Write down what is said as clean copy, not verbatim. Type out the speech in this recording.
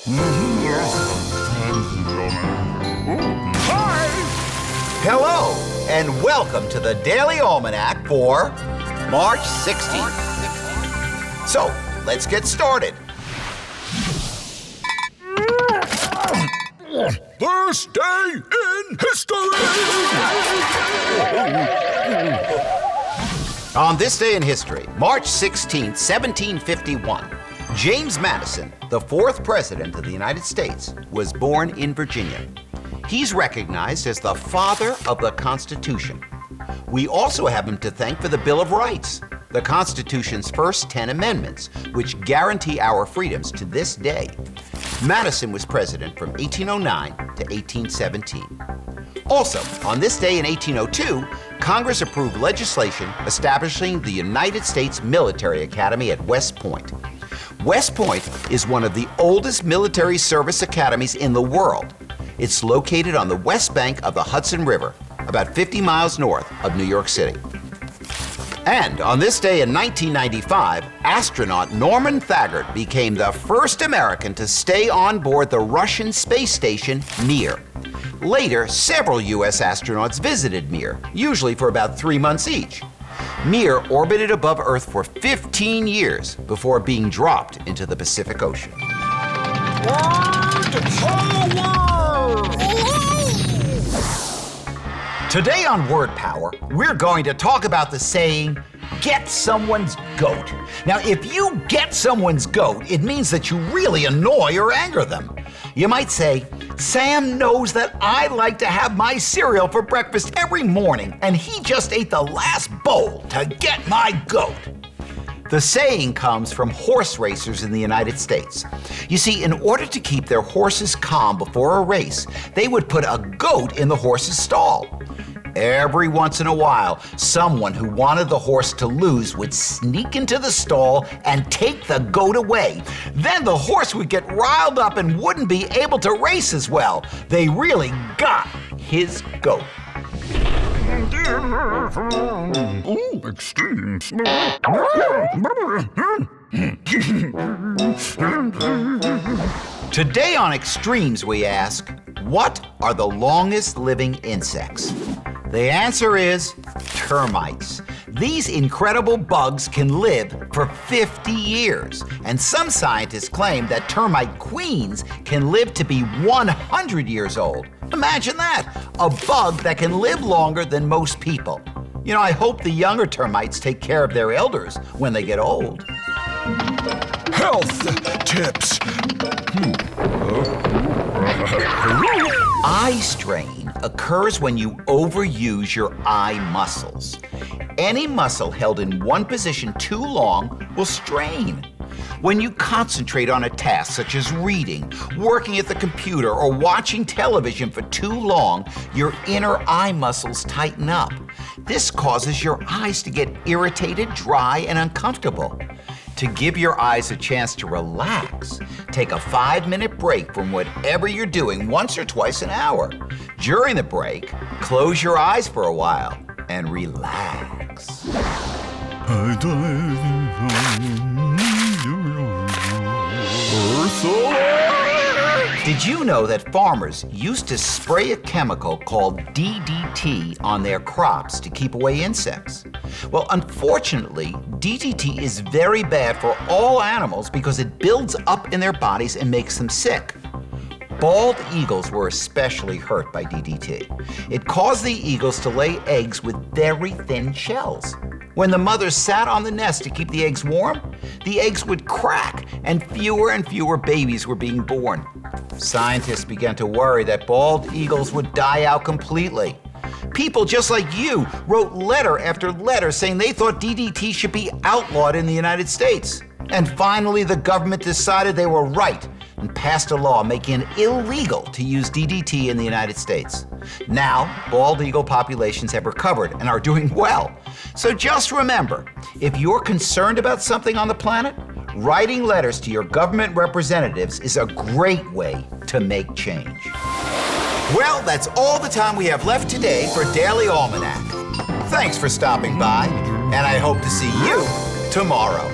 Hi! Hello, and welcome to the Daily Almanac for March 16th. So, let's get started. This day in history! On this day in history, March 16th, 1751, James Madison, the fourth president of the United States, was born in Virginia. He's recognized as the father of the Constitution. We also have him to thank for the Bill of Rights, the Constitution's first 10 amendments, which guarantee our freedoms to this day. Madison was president from 1809 to 1817. Also, on this day in 1802, Congress approved legislation establishing the United States Military Academy at West Point. West Point is one of the oldest military service academies in the world. It's located on the west bank of the Hudson River, about 50 miles north of New York City. And on this day in 1995, astronaut Norman Thagard became the first American to stay on board the Russian space station Mir. Later, several U.S. astronauts visited Mir, usually for about 3 months each. Mir orbited above Earth for 15 years before being dropped into the Pacific Ocean. Today on Word Power, we're going to talk about the saying, get someone's goat. Now, if you get someone's goat, it means that you really annoy or anger them. You might say, Sam knows that I like to have my cereal for breakfast every morning, and he just ate the last bowl to get my goat. The saying comes from horse racers in the United States. You see, in order to keep their horses calm before a race, they would put a goat in the horse's stall. Every once in a while, someone who wanted the horse to lose would sneak into the stall and take the goat away. Then the horse would get riled up and wouldn't be able to race as well. They really got his goat. Ooh, extreme. Today on Extremes, we ask, what are the longest living insects? The answer is termites. These incredible bugs can live for 50 years, and some scientists claim that termite queens can live to be 100 years old. Imagine that, a bug that can live longer than most people. You know, I hope the younger termites take care of their elders when they get old. Health tips. Eye strain occurs when you overuse your eye muscles. Any muscle held in one position too long will strain. When you concentrate on a task such as reading, working at the computer, or watching television for too long, your inner eye muscles tighten up. This causes your eyes to get irritated, dry, and uncomfortable. To give your eyes a chance to relax, take a 5-minute break from whatever you're doing once or twice an hour. During the break, close your eyes for a while and relax. Did you know that farmers used to spray a chemical called DDT on their crops to keep away insects? Well, unfortunately, DDT is very bad for all animals because it builds up in their bodies and makes them sick. Bald eagles were especially hurt by DDT. It caused the eagles to lay eggs with very thin shells. When the mothers sat on the nest to keep the eggs warm, the eggs would crack and fewer babies were being born. Scientists began to worry that bald eagles would die out completely. People just like you wrote letter after letter saying they thought DDT should be outlawed in the United States. And finally, the government decided they were right and passed a law making it illegal to use DDT in the United States. Now, bald eagle populations have recovered and are doing well. So just remember, if you're concerned about something on the planet, writing letters to your government representatives is a great way to make change. Well, that's all the time we have left today for Daily Almanac. Thanks for stopping by, and I hope to see you tomorrow.